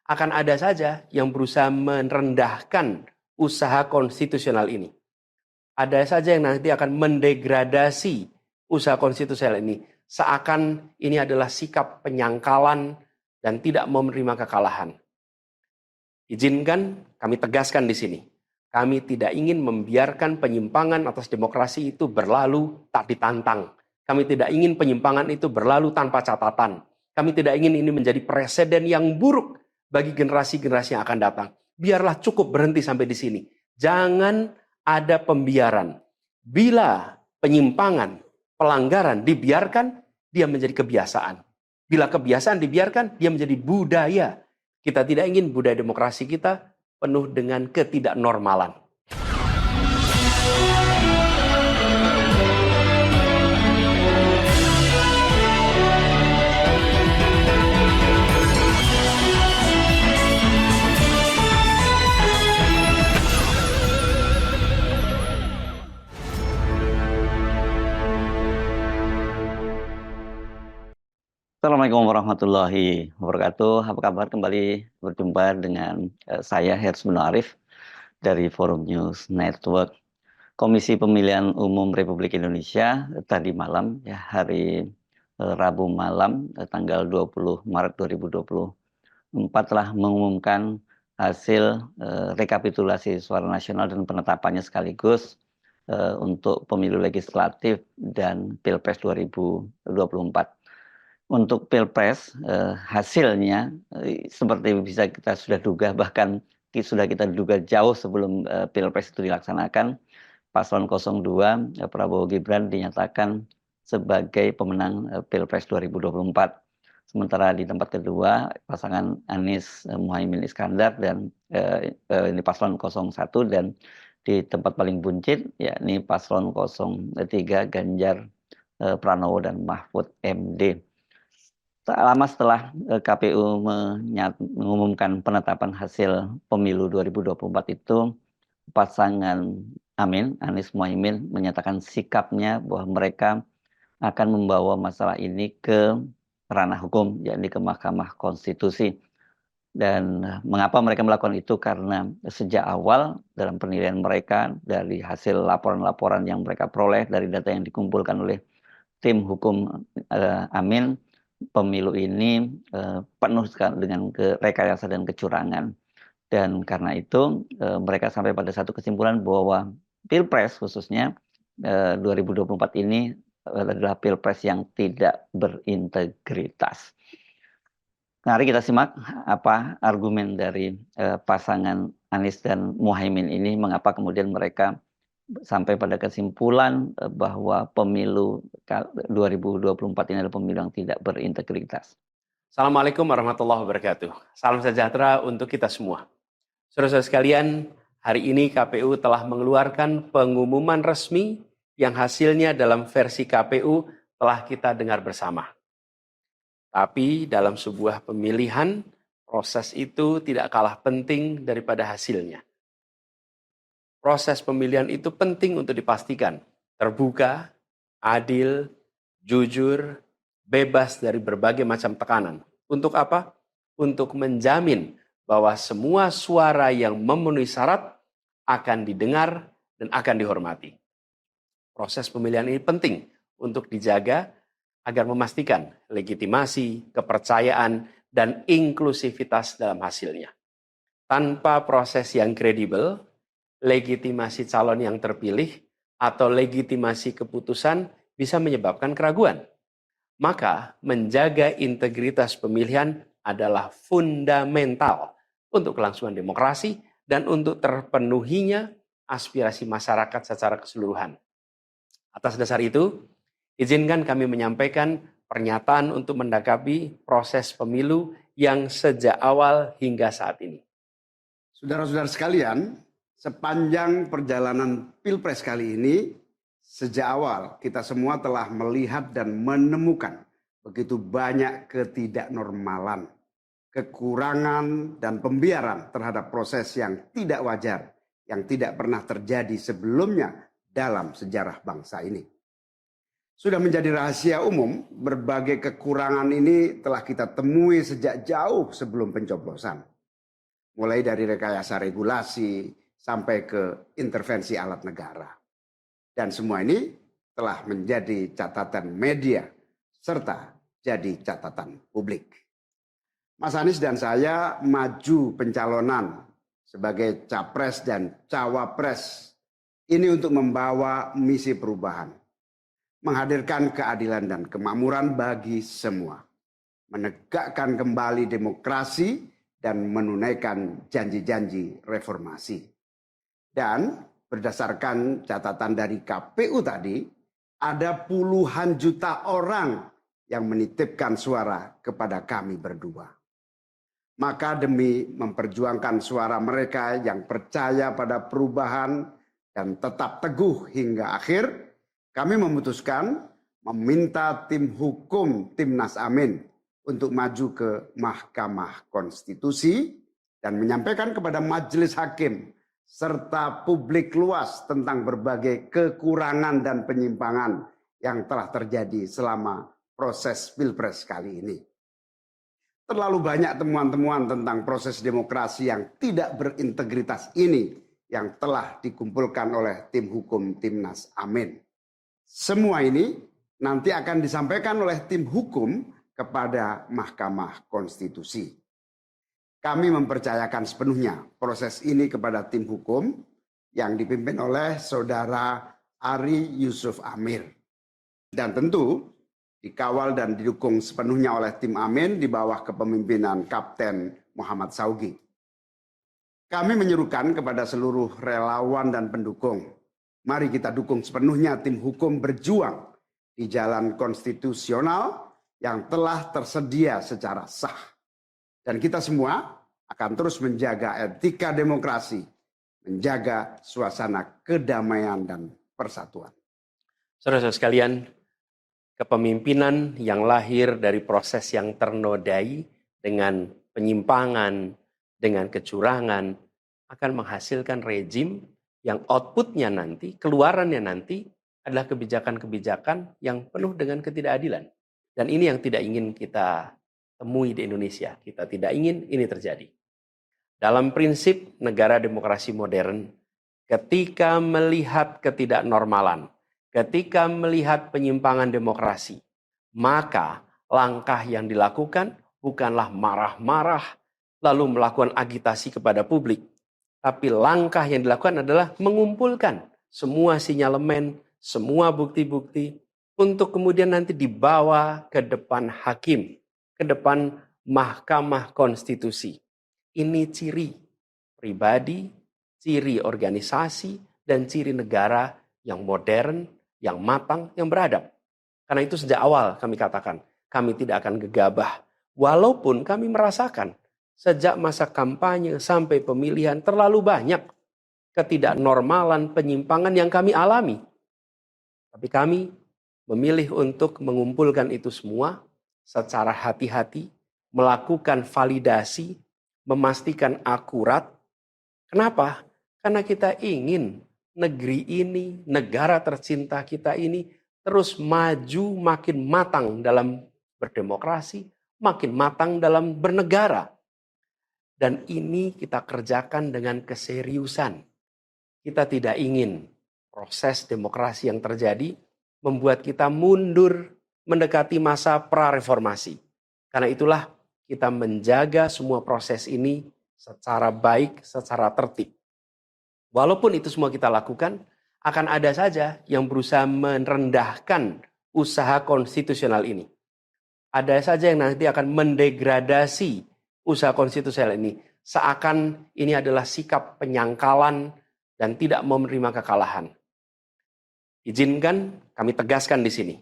akan ada saja yang berusaha merendahkan usaha konstitusional ini. Ada saja yang nanti akan mendegradasi usaha konstitusional ini, seakan ini adalah sikap penyangkalan dan tidak mau menerima kekalahan. Izinkan kami tegaskan di sini, kami tidak ingin membiarkan penyimpangan atas demokrasi itu berlalu tak ditantang. Kami tidak ingin penyimpangan itu berlalu tanpa catatan. Kami tidak ingin ini menjadi presiden yang buruk bagi generasi-generasi yang akan datang. Biarlah cukup berhenti sampai di sini. Jangan ada pembiaran. Bila penyimpangan, pelanggaran dibiarkan, dia menjadi kebiasaan. Bila kebiasaan dibiarkan, dia menjadi budaya. Kita tidak ingin budaya demokrasi kita penuh dengan ketidaknormalan. Assalamualaikum warahmatullahi wabarakatuh. Apa kabar? Kembali berjumpa dengan saya Hersman Arif dari Forum News Network. Komisi Pemilihan Umum Republik Indonesia tadi malam, ya hari Rabu malam, tanggal 20 Maret 2024 telah mengumumkan hasil rekapitulasi suara nasional dan penetapannya sekaligus untuk pemilu legislatif dan Pilpres 2024. Untuk Pilpres, hasilnya seperti bisa kita sudah duga, bahkan sudah kita duga jauh sebelum Pilpres itu dilaksanakan. Paslon 02 Prabowo Gibran dinyatakan sebagai pemenang Pilpres 2024. Sementara di tempat kedua pasangan Anies Muhaimin Iskandar dan ini paslon 01, dan di tempat paling buncit yakni paslon 03 Ganjar Pranowo dan Mahfud MD. Tak lama setelah KPU mengumumkan penetapan hasil pemilu 2024 itu, pasangan Anies Muhaimin menyatakan sikapnya bahwa mereka akan membawa masalah ini ke ranah hukum, yakni ke Mahkamah Konstitusi. Dan mengapa mereka melakukan itu? Karena sejak awal dalam penilaian mereka dari hasil laporan-laporan yang mereka peroleh dari data yang dikumpulkan oleh tim hukum Amin, pemilu ini penuh sekali dengan rekayasa dan kecurangan. Dan karena itu mereka sampai pada satu kesimpulan bahwa Pilpres khususnya 2024 ini adalah Pilpres yang tidak berintegritas. Mari kita simak apa argumen dari pasangan Anies dan Muhaimin ini, mengapa kemudian mereka sampai pada kesimpulan bahwa pemilu 2024 ini adalah pemilu yang tidak berintegritas. Assalamualaikum warahmatullahi wabarakatuh. Salam sejahtera untuk kita semua. Saudara-saudara sekalian, hari ini KPU telah mengeluarkan pengumuman resmi yang hasilnya dalam versi KPU telah kita dengar bersama. Tapi dalam sebuah pemilihan, proses itu tidak kalah penting daripada hasilnya. Proses pemilihan itu penting untuk dipastikan terbuka, adil, jujur, bebas dari berbagai macam tekanan. Untuk apa? Untuk menjamin bahwa semua suara yang memenuhi syarat akan didengar dan akan dihormati. Proses pemilihan ini penting untuk dijaga agar memastikan legitimasi, kepercayaan, dan inklusivitas dalam hasilnya. Tanpa proses yang kredibel, legitimasi calon yang terpilih atau legitimasi keputusan bisa menyebabkan keraguan. Maka menjaga integritas pemilihan adalah fundamental untuk kelangsungan demokrasi dan untuk terpenuhinya aspirasi masyarakat secara keseluruhan. Atas dasar itu, izinkan kami menyampaikan pernyataan untuk mendakapi proses pemilu yang sejak awal hingga saat ini. Saudara-saudara sekalian, sepanjang perjalanan Pilpres kali ini, sejak awal kita semua telah melihat dan menemukan begitu banyak ketidaknormalan, kekurangan, dan pembiaran terhadap proses yang tidak wajar, yang tidak pernah terjadi sebelumnya dalam sejarah bangsa ini. Sudah menjadi rahasia umum, berbagai kekurangan ini telah kita temui sejak jauh sebelum pencoblosan. mulai dari rekayasa regulasi sampai ke intervensi alat negara. Dan semua ini telah menjadi catatan media serta jadi catatan publik. Mas Anies dan saya maju pencalonan sebagai capres dan cawapres ini untuk membawa misi perubahan, menghadirkan keadilan dan kemakmuran bagi semua, menegakkan kembali demokrasi dan menunaikan janji-janji reformasi. Dan berdasarkan catatan dari KPU tadi, ada puluhan juta orang yang menitipkan suara kepada kami berdua. Maka demi memperjuangkan suara mereka yang percaya pada perubahan dan tetap teguh hingga akhir, kami memutuskan meminta tim hukum Timnas Amin untuk maju ke Mahkamah Konstitusi dan menyampaikan kepada majelis hakim serta publik luas tentang berbagai kekurangan dan penyimpangan yang telah terjadi selama proses Pilpres kali ini. Terlalu banyak temuan-temuan tentang proses demokrasi yang tidak berintegritas ini yang telah dikumpulkan oleh tim hukum Timnas Amin. Semua ini nanti akan disampaikan oleh tim hukum kepada Mahkamah Konstitusi. Kami mempercayakan sepenuhnya proses ini kepada tim hukum yang dipimpin oleh Saudara Ari Yusuf Amir. Dan tentu dikawal dan didukung sepenuhnya oleh tim Amin di bawah kepemimpinan Kapten Muhammad Saugi. Kami menyerukan kepada seluruh relawan dan pendukung, mari kita dukung sepenuhnya tim hukum berjuang di jalan konstitusional yang telah tersedia secara sah. Dan kita semua akan terus menjaga etika demokrasi, menjaga suasana kedamaian dan persatuan. Saudara-saudara sekalian, kepemimpinan yang lahir dari proses yang ternodai dengan penyimpangan, dengan kecurangan, akan menghasilkan rejim yang outputnya nanti, keluarannya nanti adalah kebijakan-kebijakan yang penuh dengan ketidakadilan. Dan ini yang tidak ingin kita temui di Indonesia. Kita tidak ingin ini terjadi. Dalam prinsip negara demokrasi modern, ketika melihat ketidaknormalan, ketika melihat penyimpangan demokrasi, maka langkah yang dilakukan bukanlah marah-marah lalu melakukan agitasi kepada publik. Tapi langkah yang dilakukan adalah mengumpulkan semua sinyalemen, semua bukti-bukti untuk kemudian nanti dibawa ke depan hakim, ke depan Mahkamah Konstitusi. Ini ciri pribadi, ciri organisasi, dan ciri negara yang modern, yang matang, yang beradab. Karena itu sejak awal kami katakan, kami tidak akan gegabah. Walaupun kami merasakan sejak masa kampanye sampai pemilihan terlalu banyak ketidaknormalan, penyimpangan yang kami alami. Tapi kami memilih untuk mengumpulkan itu semua secara hati-hati, melakukan validasi, memastikan akurat. Kenapa? Karena kita ingin negeri ini, negara tercinta kita ini terus maju makin matang dalam berdemokrasi, makin matang dalam bernegara. Dan ini kita kerjakan dengan keseriusan. Kita tidak ingin proses demokrasi yang terjadi membuat kita mundur mendekati masa prareformasi. Karena itulah kita menjaga semua proses ini secara baik, secara tertib. Walaupun itu semua kita lakukan, akan ada saja yang berusaha merendahkan usaha konstitusional ini. Ada saja yang nanti akan mendegradasi usaha konstitusional ini. Seakan ini adalah sikap penyangkalan dan tidak mau menerima kekalahan. Izinkan kami tegaskan di sini.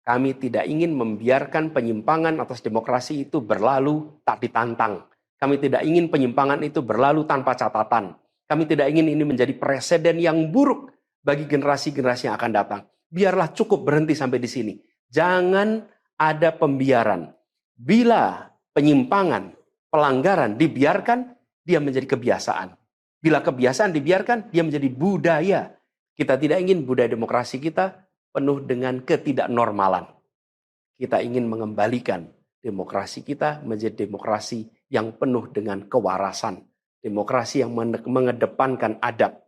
Kami tidak ingin membiarkan penyimpangan atas demokrasi itu berlalu tak ditantang. Kami tidak ingin penyimpangan itu berlalu tanpa catatan. Kami tidak ingin ini menjadi presiden yang buruk bagi generasi-generasi yang akan datang. Biarlah cukup berhenti sampai di sini. Jangan ada pembiaran. Bila penyimpangan, pelanggaran dibiarkan, dia menjadi kebiasaan. Bila kebiasaan dibiarkan, dia menjadi budaya. Kita tidak ingin budaya demokrasi kita penuh dengan ketidaknormalan. Kita ingin mengembalikan demokrasi kita menjadi demokrasi yang penuh dengan kewarasan, demokrasi yang mengedepankan adab.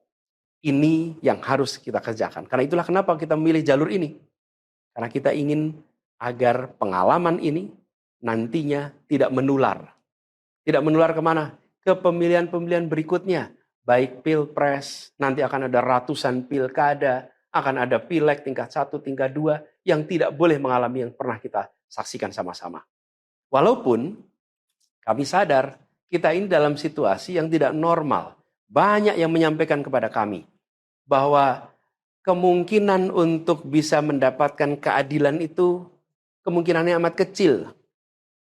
Ini yang harus kita kerjakan. Karena itulah kenapa kita memilih jalur ini. Karena kita ingin agar pengalaman ini nantinya tidak menular. Tidak menular kemana? Ke pemilihan-pemilihan berikutnya. Baik pilpres, nanti akan ada ratusan pilkada, akan ada pileg tingkat 1, tingkat 2, yang tidak boleh mengalami yang pernah kita saksikan sama-sama. Walaupun kami sadar, kita ini dalam situasi yang tidak normal. Banyak yang menyampaikan kepada kami bahwa kemungkinan untuk bisa mendapatkan keadilan itu kemungkinannya amat kecil.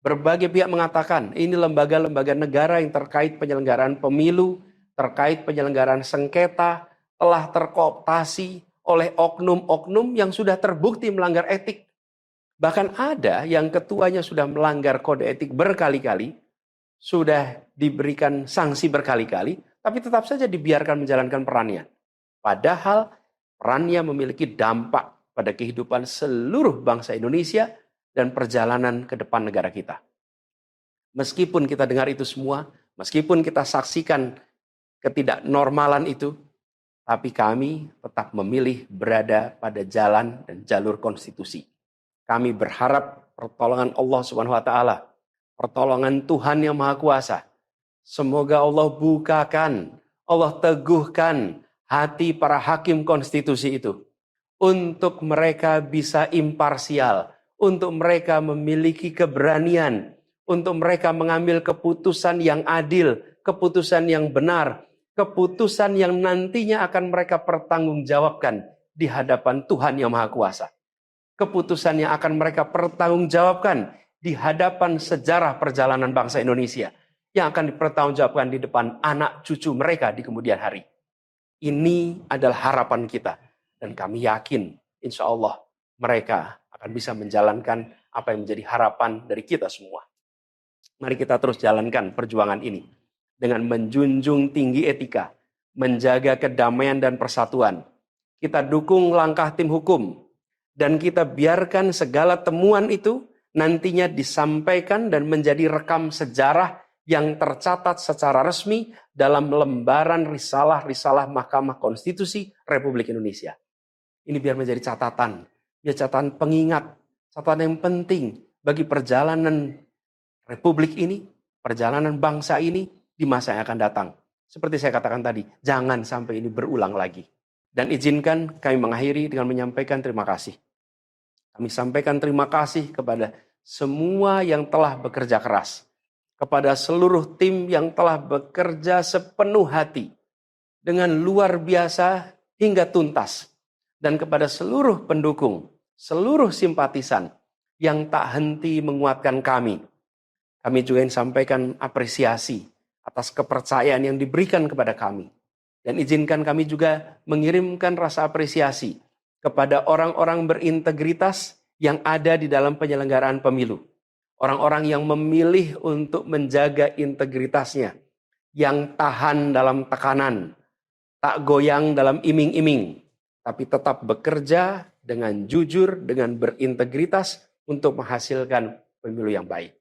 Berbagai pihak mengatakan ini lembaga-lembaga negara yang terkait penyelenggaraan pemilu, terkait penyelenggaraan sengketa, telah terkooptasi oleh oknum-oknum yang sudah terbukti melanggar etik. Bahkan ada yang ketuanya sudah melanggar kode etik berkali-kali, sudah diberikan sanksi berkali-kali, tapi tetap saja dibiarkan menjalankan perannya. Padahal perannya memiliki dampak pada kehidupan seluruh bangsa Indonesia dan perjalanan ke depan negara kita. Meskipun kita dengar itu semua, meskipun kita saksikan ketidaknormalan itu, tapi kami tetap memilih berada pada jalan dan jalur konstitusi. Kami berharap pertolongan Allah Subhanahu wa taala, pertolongan Tuhan yang Maha Kuasa. Semoga Allah bukakan, Allah teguhkan hati para hakim konstitusi itu untuk mereka bisa imparsial, untuk mereka memiliki keberanian, untuk mereka mengambil keputusan yang adil, keputusan yang benar, keputusan yang nantinya akan mereka pertanggungjawabkan di hadapan Tuhan yang Maha Kuasa. Keputusan yang akan mereka pertanggungjawabkan di hadapan sejarah perjalanan bangsa Indonesia, yang akan dipertanggungjawabkan di depan anak cucu mereka di kemudian hari. Ini adalah harapan kita, dan kami yakin insya Allah mereka akan bisa menjalankan apa yang menjadi harapan dari kita semua. Mari kita terus jalankan perjuangan ini dengan menjunjung tinggi etika, menjaga kedamaian dan persatuan. Kita dukung langkah tim hukum, dan kita biarkan segala temuan itu nantinya disampaikan dan menjadi rekam sejarah yang tercatat secara resmi dalam lembaran risalah-risalah Mahkamah Konstitusi Republik Indonesia. Ini biar menjadi catatan, biar catatan pengingat, catatan yang penting bagi perjalanan Republik ini, perjalanan bangsa ini di masa yang akan datang. Seperti saya katakan tadi, jangan sampai ini berulang lagi. Dan izinkan kami mengakhiri dengan menyampaikan terima kasih. Kami sampaikan terima kasih kepada semua yang telah bekerja keras, kepada seluruh tim yang telah bekerja sepenuh hati, dengan luar biasa hingga tuntas, dan kepada seluruh pendukung, seluruh simpatisan yang tak henti menguatkan kami. Kami juga ingin sampaikan apresiasi atas kepercayaan yang diberikan kepada kami. Dan izinkan kami juga mengirimkan rasa apresiasi kepada orang-orang berintegritas yang ada di dalam penyelenggaraan pemilu. Orang-orang yang memilih untuk menjaga integritasnya, yang tahan dalam tekanan, tak goyang dalam iming-iming, tapi tetap bekerja dengan jujur, dengan berintegritas untuk menghasilkan pemilu yang baik.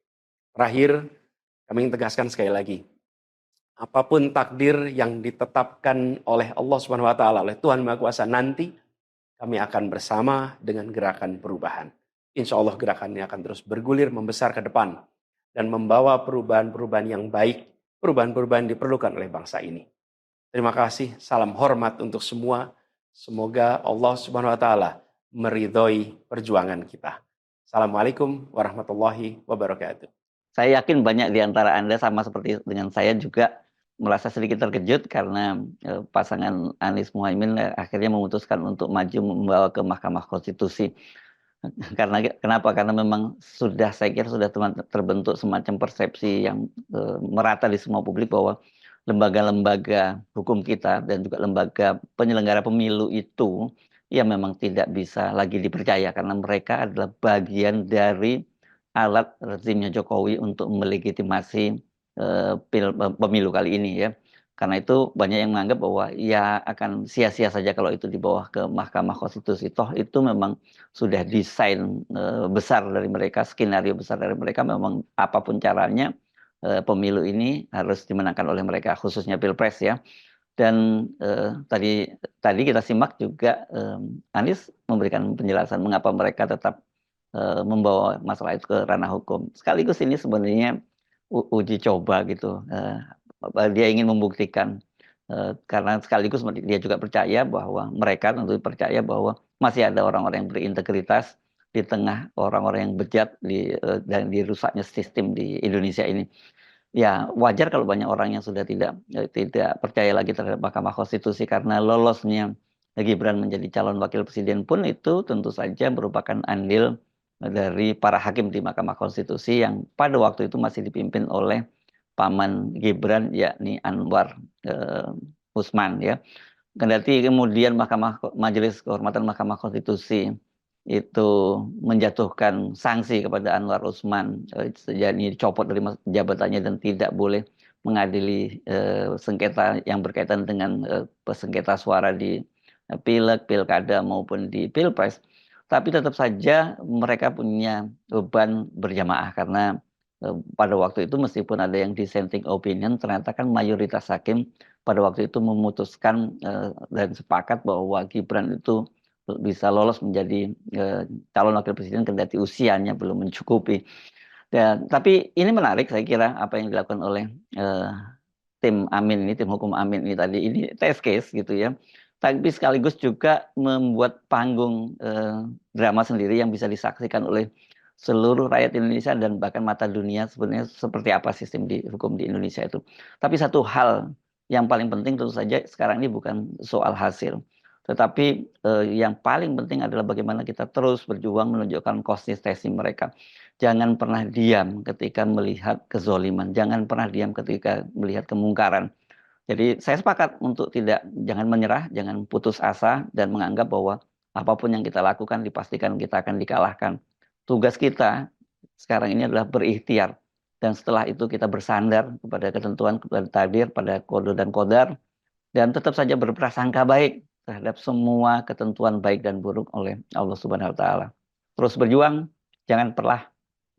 Terakhir, kami ingin tegaskan sekali lagi, apapun takdir yang ditetapkan oleh Allah Subhanahu wa taala, oleh Tuhan Maha Kuasa nanti, kami akan bersama dengan gerakan perubahan. Insya Allah gerakan ini akan terus bergulir, membesar ke depan, dan membawa perubahan-perubahan yang baik, perubahan-perubahan yang diperlukan oleh bangsa ini. Terima kasih, salam hormat untuk semua. Semoga Allah Subhanahu wa taala meridhoi perjuangan kita. Assalamualaikum warahmatullahi wabarakatuh. Saya yakin banyak di antara Anda sama seperti dengan saya juga merasa sedikit terkejut karena pasangan Anies Muhaimin akhirnya memutuskan untuk maju membawa ke Mahkamah Konstitusi. Kenapa? Karena memang saya kira sudah terbentuk semacam persepsi yang merata di semua publik bahwa lembaga-lembaga hukum kita dan juga lembaga penyelenggara pemilu itu ya memang tidak bisa lagi dipercaya karena mereka adalah bagian dari alat rezimnya Jokowi untuk melegitimasi pemilu kali ini ya. Karena itu banyak yang menganggap bahwa ya akan sia-sia saja kalau itu dibawa ke Mahkamah Konstitusi. Toh itu memang sudah desain besar dari mereka, skenario besar dari mereka, memang apapun caranya pemilu ini harus dimenangkan oleh mereka, khususnya Pilpres ya. Dan tadi kita simak juga Anies memberikan penjelasan mengapa mereka tetap membawa masalah itu ke ranah hukum. Sekaligus ini sebenarnya uji coba gitu. Dia ingin membuktikan karena sekaligus dia juga percaya bahwa mereka tentu percaya bahwa masih ada orang-orang yang berintegritas di tengah orang-orang yang bejat dan dirusaknya sistem di Indonesia ini. Ya, wajar kalau banyak orang yang sudah tidak percaya lagi terhadap Mahkamah Konstitusi karena lolosnya Gibran menjadi calon wakil presiden pun itu tentu saja merupakan andil dari para hakim di Mahkamah Konstitusi yang pada waktu itu masih dipimpin oleh paman Gibran yakni Anwar Usman ya. Kendati kemudian Majelis Kehormatan Mahkamah Konstitusi itu menjatuhkan sanksi kepada Anwar Usman, jadi dicopot dari jabatannya dan tidak boleh mengadili sengketa yang berkaitan dengan sengketa suara di pileg, pilkada maupun di pilpres. Tapi tetap saja mereka punya beban berjamaah karena pada waktu itu meskipun ada yang dissenting opinion, ternyata kan mayoritas hakim pada waktu itu memutuskan dan sepakat bahwa Gibran itu bisa lolos menjadi calon wakil presiden kendati usianya belum mencukupi. Dan tapi ini menarik saya kira apa yang dilakukan oleh tim Amin ini, tim hukum Amin ini tadi ini test case gitu ya. Tapi sekaligus juga membuat panggung drama sendiri yang bisa disaksikan oleh seluruh rakyat Indonesia dan bahkan mata dunia sebenarnya seperti apa sistem hukum di Indonesia itu. Tapi satu hal yang paling penting tentu saja sekarang ini bukan soal hasil. Tetapi yang paling penting adalah bagaimana kita terus berjuang menunjukkan konsistensi mereka. Jangan pernah diam ketika melihat kezoliman. Jangan pernah diam ketika melihat kemungkaran. Jadi saya sepakat untuk jangan menyerah, jangan putus asa, dan menganggap bahwa apapun yang kita lakukan dipastikan kita akan dikalahkan. Tugas kita sekarang ini adalah berikhtiar. Dan setelah itu kita bersandar kepada ketentuan, kepada takdir, pada kode dan kodar. Dan tetap saja berprasangka baik terhadap semua ketentuan baik dan buruk oleh Allah Subhanahu wa Ta'ala. Terus berjuang, jangan pernah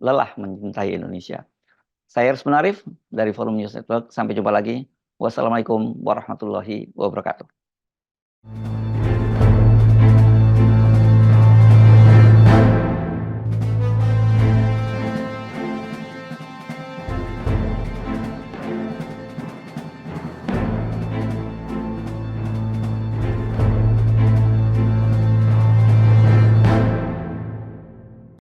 lelah mencintai Indonesia. Saya Hersman Arif dari Forum News Network. Sampai jumpa lagi. Wassalamualaikum warahmatullahi wabarakatuh.